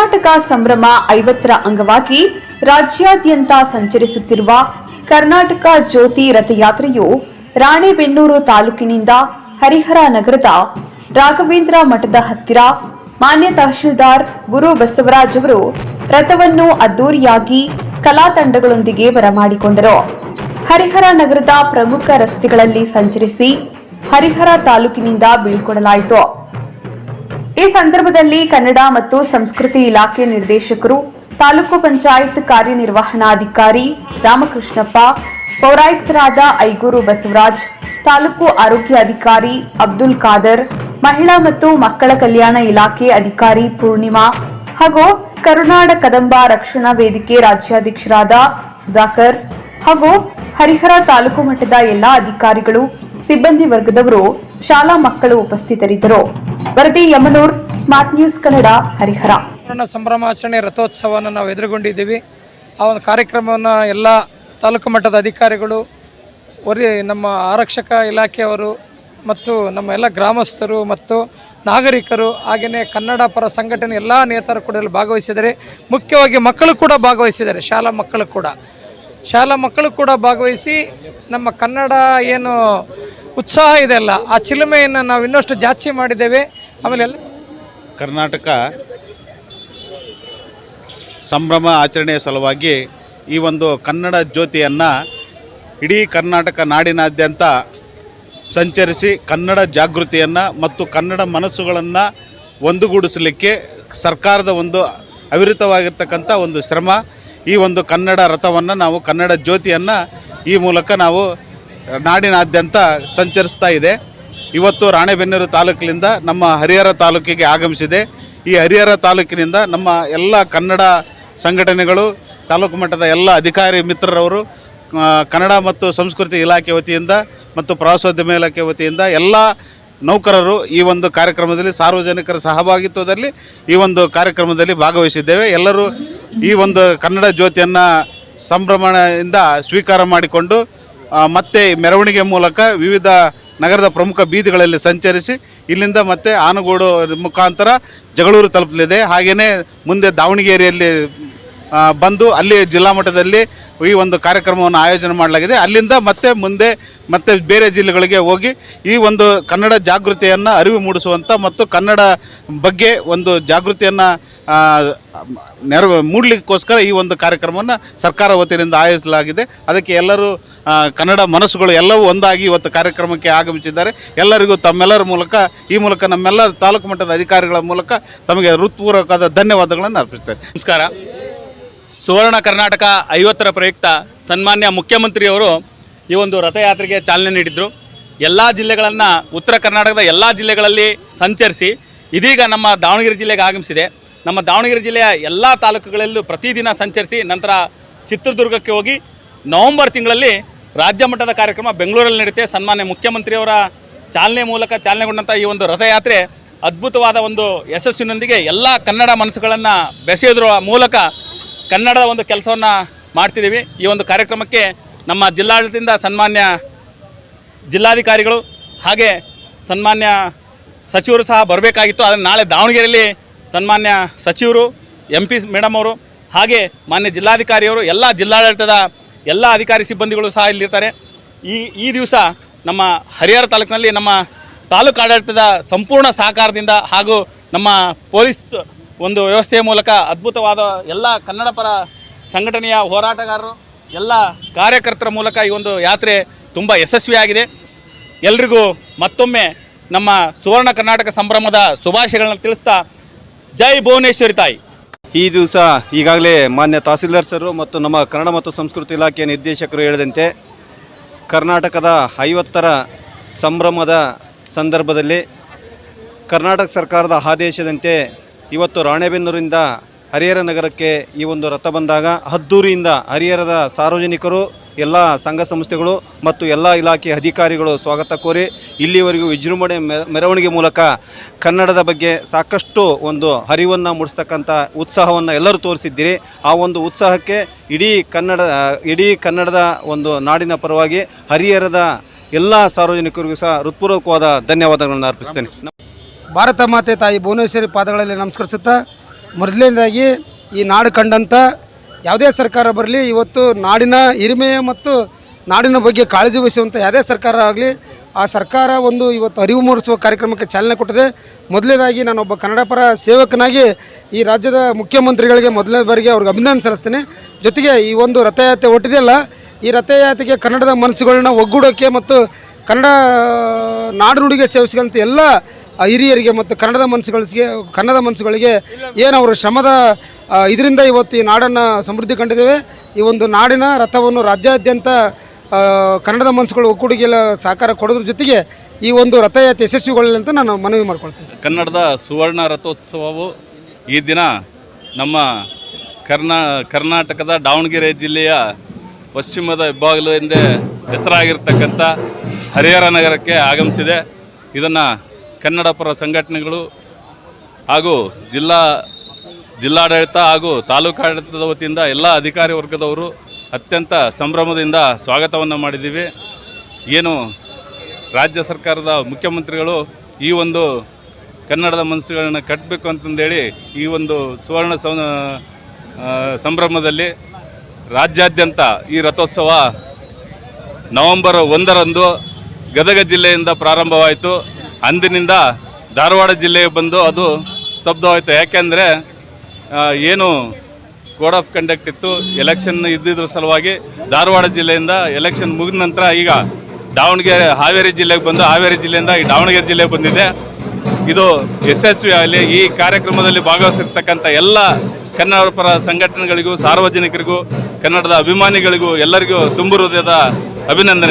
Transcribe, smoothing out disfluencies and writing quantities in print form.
ಕರ್ನಾಟಕ ಸಂಭ್ರಮ 50ರ ಅಂಗವಾಗಿ ರಾಜ್ಯಾದ್ಯಂತ ಸಂಚರಿಸುತ್ತಿರುವ ಕರ್ನಾಟಕ ಜ್ಯೋತಿ ರಥಯಾತ್ರೆಯು ರಾಣೆಬೆನ್ನೂರು ತಾಲೂಕಿನಿಂದ ಹರಿಹರ ನಗರದ ರಾಘವೇಂದ್ರ ಮಠದ ಹತ್ತಿರ ಮಾನ್ಯ ತಹಶೀಲ್ದಾರ್ ಗುರು ಬಸವರಾಜ್ ಅವರು ರಥವನ್ನು ಅದ್ದೂರಿಯಾಗಿ ಕಲಾ ತಂಡಗಳೊಂದಿಗೆ ಬರಮಾಡಿಕೊಂಡರು. ಹರಿಹರ ನಗರದ ಪ್ರಮುಖ ರಸ್ತೆಗಳಲ್ಲಿ ಸಂಚರಿಸಿ ಹರಿಹರ ತಾಲೂಕಿನಿಂದ ಬೀಳ್ಕೊಡಲಾಯಿತು. ಈ ಸಂದರ್ಭದಲ್ಲಿ ಕನ್ನಡ ಮತ್ತು ಸಂಸ್ಕೃತಿ ಇಲಾಖೆ ನಿರ್ದೇಶಕರು, ತಾಲೂಕು ಪಂಚಾಯತ್ ಕಾರ್ಯನಿರ್ವಹಣಾಧಿಕಾರಿ ರಾಮಕೃಷ್ಣಪ್ಪ, ಪೌರಾಯುಕ್ತರಾದ ಐಗೂರು ಬಸವರಾಜ್, ತಾಲೂಕು ಆರೋಗ್ಯ ಅಧಿಕಾರಿ ಅಬ್ದುಲ್ ಖಾದರ್, ಮಹಿಳಾ ಮತ್ತು ಮಕ್ಕಳ ಕಲ್ಯಾಣ ಇಲಾಖೆ ಅಧಿಕಾರಿ ಪೂರ್ಣಿಮಾ ಹಾಗೂ ಕರುನಾಡ ಕದಂಬ ರಕ್ಷಣಾ ವೇದಿಕೆ ರಾಜ್ಯಾಧ್ಯಕ್ಷರಾದ ಸುಧಾಕರ್ ಹಾಗೂ ಹರಿಹರ ತಾಲೂಕು ಮಟ್ಟದ ಎಲ್ಲಾ ಅಧಿಕಾರಿಗಳು, ಸಿಬ್ಬಂದಿ ವರ್ಗದವರು, ಶಾಲಾ ಮಕ್ಕಳು ಉಪಸ್ಥಿತರಿದ್ದರು. ವರದಿ ಯಮನೂರ್, ಸ್ಮಾರ್ಟ್ ನ್ಯೂಸ್ ಕನ್ನಡ, ಹರಿಹರ. ಸಂಭ್ರಮಾಚರಣೆ ರಥೋತ್ಸವವನ್ನು ನಾವು ಎದುರುಗೊಂಡಿದ್ದೀವಿ. ಆ ಒಂದು ಕಾರ್ಯಕ್ರಮವನ್ನು ಎಲ್ಲ ತಾಲೂಕು ಮಟ್ಟದ ಅಧಿಕಾರಿಗಳು, ನಮ್ಮ ಆರಕ್ಷಕ ಇಲಾಖೆಯವರು ಮತ್ತು ನಮ್ಮ ಎಲ್ಲ ಗ್ರಾಮಸ್ಥರು ಮತ್ತು ನಾಗರಿಕರು, ಹಾಗೆಯೇ ಕನ್ನಡ ಪರ ಸಂಘಟನೆ ಎಲ್ಲ ನೇತಾರರು ಕೂಡ ಭಾಗವಹಿಸಿದ್ದಾರೆ. ಮುಖ್ಯವಾಗಿ ಮಕ್ಕಳು ಕೂಡ ಭಾಗವಹಿಸಿದ್ದಾರೆ. ಶಾಲಾ ಮಕ್ಕಳು ಕೂಡ ಭಾಗವಹಿಸಿ ನಮ್ಮ ಕನ್ನಡ ಏನು ಉತ್ಸಾಹ ಇದೆ ಅಲ್ಲ, ಆ ಚಿಲುಮೆಯನ್ನು ನಾವು ಇನ್ನಷ್ಟು ಜಾಸ್ತಿ ಮಾಡಿದ್ದೇವೆ. ಆಮೇಲೆ ಕರ್ನಾಟಕ ಸಂಭ್ರಮ ಆಚರಣೆಯ ಸಲುವಾಗಿ ಈ ಒಂದು ಕನ್ನಡ ಜ್ಯೋತಿಯನ್ನು ಇಡೀ ಕರ್ನಾಟಕ ನಾಡಿನಾದ್ಯಂತ ಸಂಚರಿಸಿ ಕನ್ನಡ ಜಾಗೃತಿಯನ್ನು ಮತ್ತು ಕನ್ನಡ ಮನಸ್ಸುಗಳನ್ನು ಒಂದುಗೂಡಿಸಲಿಕ್ಕೆ ಸರ್ಕಾರದ ಒಂದು ಅವಿರತವಾಗಿರ್ತಕ್ಕಂಥ ಒಂದು ಶ್ರಮ. ಈ ಒಂದು ಕನ್ನಡ ರಥವನ್ನು ನಾವು ಕನ್ನಡ ಜ್ಯೋತಿಯನ್ನು ಈ ಮೂಲಕ ನಾವು ನಾಡಿನಾದ್ಯಂತ ಸಂಚರಿಸ್ತಾ ಇದೆ. ಇವತ್ತು ರಾಣೆಬೆನ್ನೂರು ತಾಲೂಕಿನಿಂದ ನಮ್ಮ ಹರಿಹರ ತಾಲೂಕಿಗೆ ಆಗಮಿಸಿದೆ. ಈ ಹರಿಹರ ತಾಲೂಕಿನಿಂದ ನಮ್ಮ ಎಲ್ಲ ಕನ್ನಡ ಸಂಘಟನೆಗಳು, ತಾಲೂಕು ಮಟ್ಟದ ಎಲ್ಲ ಅಧಿಕಾರಿ ಮಿತ್ರರವರು, ಕನ್ನಡ ಮತ್ತು ಸಂಸ್ಕೃತಿ ಇಲಾಖೆ ವತಿಯಿಂದ ಮತ್ತು ಪ್ರವಾಸೋದ್ಯಮ ಇಲಾಖೆ ವತಿಯಿಂದ ಎಲ್ಲ ನೌಕರರು ಈ ಒಂದು ಕಾರ್ಯಕ್ರಮದಲ್ಲಿ ಸಾರ್ವಜನಿಕರ ಸಹಭಾಗಿತ್ವದಲ್ಲಿ ಈ ಒಂದು ಕಾರ್ಯಕ್ರಮದಲ್ಲಿ ಭಾಗವಹಿಸಿದ್ದೇವೆ. ಎಲ್ಲರೂ ಈ ಒಂದು ಕನ್ನಡ ಜ್ಯೋತಿಯನ್ನು ಸಂಭ್ರಮದಿಂದ ಸ್ವೀಕಾರ ಮಾಡಿಕೊಂಡು ಮತ್ತೆ ಮೆರವಣಿಗೆ ಮೂಲಕ ವಿವಿಧ ನಗರದ ಪ್ರಮುಖ ಬೀದಿಗಳಲ್ಲಿ ಸಂಚರಿಸಿ ಇಲ್ಲಿಂದ ಮತ್ತೆ ಆನಗೋಡು ಮುಖಾಂತರ ಜಗಳೂರು ತಲುಪಲಿದೆ. ಹಾಗೆಯೇ ಮುಂದೆ ದಾವಣಗೆರೆಯಲ್ಲಿ ಬಂದು ಅಲ್ಲಿ ಜಿಲ್ಲಾ ಮಟ್ಟದಲ್ಲಿ ಈ ಒಂದು ಕಾರ್ಯಕ್ರಮವನ್ನು ಆಯೋಜನೆ ಮಾಡಲಾಗಿದೆ. ಅಲ್ಲಿಂದ ಮತ್ತೆ ಬೇರೆ ಜಿಲ್ಲೆಗಳಿಗೆ ಹೋಗಿ ಈ ಒಂದು ಕನ್ನಡ ಜಾಗೃತಿಯನ್ನು ಅರಿವು ಮೂಡಿಸುವಂಥ ಮತ್ತು ಕನ್ನಡ ಬಗ್ಗೆ ಒಂದು ಜಾಗೃತಿಯನ್ನು ಮೂಡಲಿಕ್ಕೋಸ್ಕರ ಈ ಒಂದು ಕಾರ್ಯಕ್ರಮವನ್ನು ಸರ್ಕಾರ ವತಿಯಿಂದ ಆಯೋಜಿಸಲಾಗಿದೆ. ಅದಕ್ಕೆ ಎಲ್ಲರೂ ಕನ್ನಡ ಮನಸ್ಸುಗಳು ಎಲ್ಲವೂ ಒಂದಾಗಿ ಇವತ್ತು ಕಾರ್ಯಕ್ರಮಕ್ಕೆ ಆಗಮಿಸಿದ್ದಾರೆ. ಎಲ್ಲರಿಗೂ ತಮ್ಮೆಲ್ಲರ ಮೂಲಕ ಈ ಮೂಲಕ ನಮ್ಮೆಲ್ಲ ತಾಲೂಕು ಮಟ್ಟದ ಅಧಿಕಾರಿಗಳ ಮೂಲಕ ತಮಗೆ ಹೃತ್ಪೂರ್ವಕವಾದ ಧನ್ಯವಾದಗಳನ್ನು ಅರ್ಪಿಸ್ತೇನೆ. ನಮಸ್ಕಾರ. ಸುವರ್ಣ ಕರ್ನಾಟಕ 50ರ ಪ್ರಯುಕ್ತ ಸನ್ಮಾನ್ಯ ಮುಖ್ಯಮಂತ್ರಿಯವರು ಈ ಒಂದು ರಥಯಾತ್ರೆಗೆ ಚಾಲನೆ ನೀಡಿದರು. ಎಲ್ಲ ಜಿಲ್ಲೆಗಳನ್ನು, ಉತ್ತರ ಕರ್ನಾಟಕದ ಎಲ್ಲ ಜಿಲ್ಲೆಗಳಲ್ಲಿ ಸಂಚರಿಸಿ ಇದೀಗ ನಮ್ಮ ದಾವಣಗೆರೆ ಜಿಲ್ಲೆಗೆ ಆಗಮಿಸಿದೆ. ನಮ್ಮ ದಾವಣಗೆರೆ ಜಿಲ್ಲೆಯ ಎಲ್ಲ ತಾಲೂಕುಗಳಲ್ಲೂ ಪ್ರತಿದಿನ ಸಂಚರಿಸಿ ನಂತರ ಚಿತ್ರದುರ್ಗಕ್ಕೆ ಹೋಗಿ ನವೆಂಬರ್ ತಿಂಗಳಲ್ಲಿ ರಾಜ್ಯ ಮಟ್ಟದ ಕಾರ್ಯಕ್ರಮ ಬೆಂಗಳೂರಲ್ಲಿ ನಡೆಯುತ್ತೆ. ಸನ್ಮಾನ್ಯ ಮುಖ್ಯಮಂತ್ರಿಯವರ ಚಾಲನೆಗೊಂಡಂಥ ಈ ಒಂದು ರಥಯಾತ್ರೆ ಅದ್ಭುತವಾದ ಒಂದು ಯಶಸ್ಸಿನೊಂದಿಗೆ ಎಲ್ಲ ಕನ್ನಡ ಮನಸ್ಸುಗಳನ್ನು ಬೆಸೆಯೋದ್ರ ಮೂಲಕ ಕನ್ನಡದ ಒಂದು ಕೆಲಸವನ್ನು ಮಾಡ್ತಿದ್ದೀವಿ. ಈ ಒಂದು ಕಾರ್ಯಕ್ರಮಕ್ಕೆ ನಮ್ಮ ಜಿಲ್ಲಾಡಳಿತದಿಂದ ಸನ್ಮಾನ್ಯ ಜಿಲ್ಲಾಧಿಕಾರಿಗಳು ಹಾಗೆ ಸನ್ಮಾನ್ಯ ಸಚಿವರು ಸಹ ಬರಬೇಕಾಗಿತ್ತು. ಆದರೆ ನಾಳೆ ದಾವಣಗೆರೆಯಲ್ಲಿ ಸನ್ಮಾನ್ಯ ಸಚಿವರು, MP ಮೇಡಮ್ ಅವರು ಹಾಗೆ ಮಾನ್ಯ ಜಿಲ್ಲಾಧಿಕಾರಿಯವರು, ಎಲ್ಲ ಜಿಲ್ಲಾಡಳಿತದ ಎಲ್ಲ ಅಧಿಕಾರಿ ಸಿಬ್ಬಂದಿಗಳು ಸಹ ಇಲ್ಲಿರ್ತಾರೆ. ಈ ದಿವಸ ನಮ್ಮ ಹರಿಹರ ತಾಲೂಕಿನಲ್ಲಿ ನಮ್ಮ ತಾಲೂಕು ಆಡಳಿತದ ಸಂಪೂರ್ಣ ಸಹಕಾರದಿಂದ ಹಾಗೂ ನಮ್ಮ ಪೊಲೀಸ್ ಒಂದು ವ್ಯವಸ್ಥೆಯ ಮೂಲಕ ಅದ್ಭುತವಾದ ಎಲ್ಲ ಕನ್ನಡ ಪರ ಸಂಘಟನೆಯ ಹೋರಾಟಗಾರರು, ಎಲ್ಲ ಕಾರ್ಯಕರ್ತರ ಮೂಲಕ ಈ ಒಂದು ಯಾತ್ರೆ ತುಂಬ ಯಶಸ್ವಿಯಾಗಿದೆ. ಎಲ್ರಿಗೂ ಮತ್ತೊಮ್ಮೆ ನಮ್ಮ ಸುವರ್ಣ ಕರ್ನಾಟಕ ಸಂಭ್ರಮದ ಶುಭಾಶಯಗಳನ್ನ ತಿಳಿಸ್ತಾ ಜೈ ಭುವನೇಶ್ವರಿ ತಾಯಿ. ಈ ದಿವಸ ಈಗಾಗಲೇ ಮಾನ್ಯ ತಹಸೀಲ್ದಾರ್ ಸರು ಮತ್ತು ನಮ್ಮ ಕನ್ನಡ ಮತ್ತು ಸಂಸ್ಕೃತಿ ಇಲಾಖೆಯ ನಿರ್ದೇಶಕರು ಹೇಳಿದಂತೆ ಕರ್ನಾಟಕದ 50ರ ಸಂಭ್ರಮದ ಸಂದರ್ಭದಲ್ಲಿ ಕರ್ನಾಟಕ ಸರ್ಕಾರದ ಆದೇಶದಂತೆ ಇವತ್ತು ರಾಣೆಬೆನ್ನೂರಿಂದ ಹರಿಹರ ನಗರಕ್ಕೆ ಈ ಒಂದು ರಥ ಬಂದಾಗ ಅದ್ದೂರಿಯಿಂದ ಹರಿಹರದ ಸಾರ್ವಜನಿಕರು, ಎಲ್ಲ ಸಂಘ ಸಂಸ್ಥೆಗಳು ಮತ್ತು ಎಲ್ಲ ಇಲಾಖೆ ಅಧಿಕಾರಿಗಳು ಸ್ವಾಗತ ಕೋರಿ ಇಲ್ಲಿವರೆಗೂ ವಿಜೃಂಭಣೆ ಮೆರವಣಿಗೆ ಮೂಲಕ ಕನ್ನಡದ ಬಗ್ಗೆ ಸಾಕಷ್ಟು ಒಂದು ಅರಿವನ್ನು ಮೂಡಿಸ್ತಕ್ಕಂಥ ಉತ್ಸಾಹವನ್ನು ಎಲ್ಲರೂ ತೋರಿಸಿದ್ದೀರಿ. ಆ ಒಂದು ಉತ್ಸಾಹಕ್ಕೆ ಇಡೀ ಕನ್ನಡದ ಒಂದು ನಾಡಿನ ಪರವಾಗಿ ಹರಿಹರದ ಎಲ್ಲ ಸಾರ್ವಜನಿಕರಿಗೂ ಸಹ ಹೃತ್ಪೂರ್ವಕವಾದ ಧನ್ಯವಾದಗಳನ್ನು ಅರ್ಪಿಸ್ತೇನೆ. ಭಾರತ ಮಾತೆ ತಾಯಿ ಭುವನೇಶ್ವರಿ ಪಾದಗಳಲ್ಲಿ ನಮಸ್ಕರಿಸುತ್ತಾ ಮೊದಲನೇದಾಗಿ ಈ ನಾಡು ಕಂಡಂಥ ಯಾವುದೇ ಸರ್ಕಾರ ಬರಲಿ, ಇವತ್ತು ನಾಡಿನ ಹಿರಿಮೆ ಮತ್ತು ನಾಡಿನ ಬಗ್ಗೆ ಕಾಳಜಿ ವಹಿಸುವಂಥ ಯಾವುದೇ ಸರ್ಕಾರ ಆಗಲಿ, ಆ ಸರ್ಕಾರ ಒಂದು ಇವತ್ತು ಅರಿವು ಮೂಡಿಸುವ ಕಾರ್ಯಕ್ರಮಕ್ಕೆ ಚಾಲನೆ ಕೊಟ್ಟಿದೆ. ಮೊದಲನೇದಾಗಿ ನಾನೊಬ್ಬ ಕನ್ನಡ ಪರ ಸೇವಕನಾಗಿ ಈ ರಾಜ್ಯದ ಮುಖ್ಯಮಂತ್ರಿಗಳಿಗೆ ಮೊದಲನೇ ಬಾರಿಗೆ ಅವ್ರಿಗೆ ಅಭಿನಂದನೆ ಸಲ್ಲಿಸ್ತೇನೆ. ಜೊತೆಗೆ ಈ ಒಂದು ರಥಯಾತ್ರೆ ಹೊಟ್ಟಿದೆಯಲ್ಲ, ಈ ರಥಯಾತ್ರೆಗೆ ಕನ್ನಡದ ಮನಸ್ಸುಗಳನ್ನ ಒಗ್ಗೂಡೋಕ್ಕೆ ಮತ್ತು ಕನ್ನಡ ನಾಡು ನುಡಿಗೆ ಸೇವಿಸಿದಂಥ ಎಲ್ಲ ಹಿರಿಯರಿಗೆ ಮತ್ತು ಕನ್ನಡದ ಮನಸ್ಸುಗಳಿಗೆ ಏನು ಅವರು ಶ್ರಮದ ಇದರಿಂದ ಇವತ್ತು ಈ ನಾಡನ್ನು ಸಮೃದ್ಧಿ ಕಂಡಿದ್ದೇವೆ. ಈ ಒಂದು ನಾಡಿನ ರಥವನ್ನು ರಾಜ್ಯಾದ್ಯಂತ ಕನ್ನಡದ ಮನಸ್ಸುಗಳು ಒಕ್ಕೂಡಿಗೆಲ್ಲ ಸಹಕಾರ ಕೊಡೋದ್ರ ಜೊತೆಗೆ ಈ ಒಂದು ರಥಯಾತ್ರೆ ಯಶಸ್ವಿಗೊಳ್ಳಲಿ ಅಂತ ನಾನು ಮನವಿ ಮಾಡ್ಕೊಳ್ತೀನಿ. ಕನ್ನಡದ ಸುವರ್ಣ ರಥೋತ್ಸವವು ಈ ದಿನ ನಮ್ಮ ಕರ್ನಾಟಕದ ದಾವಣಗೆರೆ ಜಿಲ್ಲೆಯ ಪಶ್ಚಿಮದ ಹೆಬ್ಬಾಗಿಲು ಎಂದೇ ಹೆಸರಾಗಿರ್ತಕ್ಕಂಥ ಹರಿಹರ ನಗರಕ್ಕೆ ಆಗಮಿಸಿದೆ. ಇದನ್ನು ಕನ್ನಡ ಪರ ಸಂಘಟನೆಗಳು ಹಾಗೂ ಜಿಲ್ಲಾಡಳಿತ ಹಾಗೂ ತಾಲೂಕಾಡಳಿತದ ವತಿಯಿಂದ ಎಲ್ಲ ಅಧಿಕಾರಿ ವರ್ಗದವರು ಅತ್ಯಂತ ಸಂಭ್ರಮದಿಂದ ಸ್ವಾಗತವನ್ನು ಮಾಡಿದ್ದೀವಿ. ಏನು ರಾಜ್ಯ ಸರ್ಕಾರದ ಮುಖ್ಯಮಂತ್ರಿಗಳು ಈ ಒಂದು ಕನ್ನಡದ ಮನಸ್ಸುಗಳನ್ನು ಕಟ್ಟಬೇಕು ಅಂತಂದೇಳಿ ಈ ಒಂದು ಸುವರ್ಣ ಸಂಭ್ರಮದಲ್ಲಿ ರಾಜ್ಯಾದ್ಯಂತ ಈ ರಥೋತ್ಸವ ನವೆಂಬರ್ 1ರಂದು ಗದಗ ಜಿಲ್ಲೆಯಿಂದ ಪ್ರಾರಂಭವಾಯಿತು. ಅಂದಿನಿಂದ ಧಾರವಾಡ ಜಿಲ್ಲೆಗೆ ಬಂದು ಅದು ಸ್ತಬ್ಧವಾಯಿತು. ಯಾಕೆಂದರೆ ಏನು ಕೋಡ್ ಆಫ್ ಕಂಡಕ್ಟ್ ಇತ್ತು, ಎಲೆಕ್ಷನ್ ಇದ್ದಿದ್ರ ಸಲುವಾಗಿ ಧಾರವಾಡ ಜಿಲ್ಲೆಯಿಂದ ಎಲೆಕ್ಷನ್ ಮುಗಿದ ನಂತರ ಈಗ ಹಾವೇರಿ ಜಿಲ್ಲೆಗೆ ಬಂದು ಹಾವೇರಿ ಜಿಲ್ಲೆಯಿಂದ ಈ ದಾವಣಗೆರೆ ಜಿಲ್ಲೆಗೆ ಬಂದಿದೆ. ಇದು ಯಶಸ್ವಿ ಆಗಲಿ. ಈ ಕಾರ್ಯಕ್ರಮದಲ್ಲಿ ಭಾಗವಹಿಸಿರ್ತಕ್ಕಂಥ ಎಲ್ಲ ಕನ್ನಡ ಪರ ಸಂಘಟನೆಗಳಿಗೂ, ಸಾರ್ವಜನಿಕರಿಗೂ, ಕನ್ನಡದ ಅಭಿಮಾನಿಗಳಿಗೂ ಎಲ್ಲರಿಗೂ ತುಂಬು ಹೃದಯದ ಅಭಿನಂದನೆ.